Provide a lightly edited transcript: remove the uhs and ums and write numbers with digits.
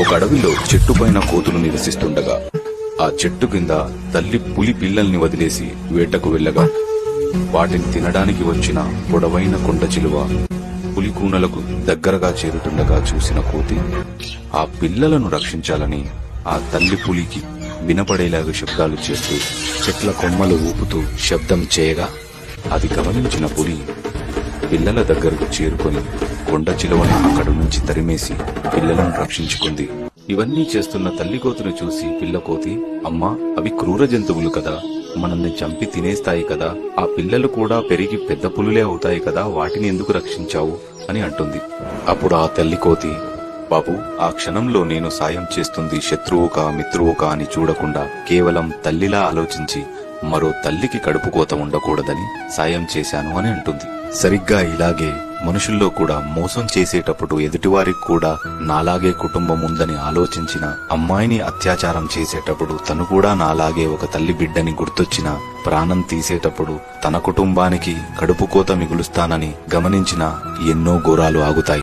ఒక అడవిలో చెట్టు పైన కోతులు నివసిస్తుండగా ఆ చెట్టు కింద తల్లి పులి పిల్లల్ని వదిలేసి వేటకు వెళ్ళగా వాటిని తినడానికి వచ్చిన పొడవైన కొండ చిలువ పులి కూనలకు దగ్గరగా చేరుతుండగా చూసిన కోతి ఆ పిల్లలను రక్షించాలని ఆ తల్లి పులికి వినపడేలాగా శబ్దాలు చేస్తూ చెట్ల కొమ్మలు ఊపుతూ శబ్దం చేయగా అది గమనించిన పులి పిల్లల దగ్గరకు చేరుకొని కొండ చిలువని అక్కడి నుంచి తరిమేసి పిల్లలను రక్షించుకుంది. ఇవన్నీ చేస్తున్న తల్లి కోతిని చూసి పిల్ల కోతి, అమ్మా, అవి క్రూర జంతువులు కదా, మనల్ని చంపి తినేస్తాయి కదా, ఆ పిల్లలు కూడా పెరిగి పెద్ద పులులే అవుతాయి కదా, వాటిని ఎందుకు రక్షించావు అని అంటుంది. అప్పుడు ఆ తల్లి కోతి, బాబు, ఆ క్షణంలో నేను సాయం చేస్తుంది శత్రువుకా మిత్రువుకా అని చూడకుండా కేవలం తల్లిలా ఆలోచించి మరో తల్లికి కడుపు కోత ఉండకూడదని సాయం చేశాను అని అంటుంది. సరిగ్గా ఇలాగే మనుషుల్లో కూడా మోసం చేసేటప్పుడు ఎదుటివారికి కూడా నాలాగే కుటుంబం ఉందని ఆలోచించిన అమ్మాయిని అత్యాచారం చేసేటప్పుడు తను కూడా నాలాగే ఒక తల్లి బిడ్డని గుర్తొచ్చిన ప్రాణం తీసేటప్పుడు తన కుటుంబానికి కడుపు కోత మిగులుస్తానని గమనించిన ఎన్నో ఘోరాలు ఆగుతాయి.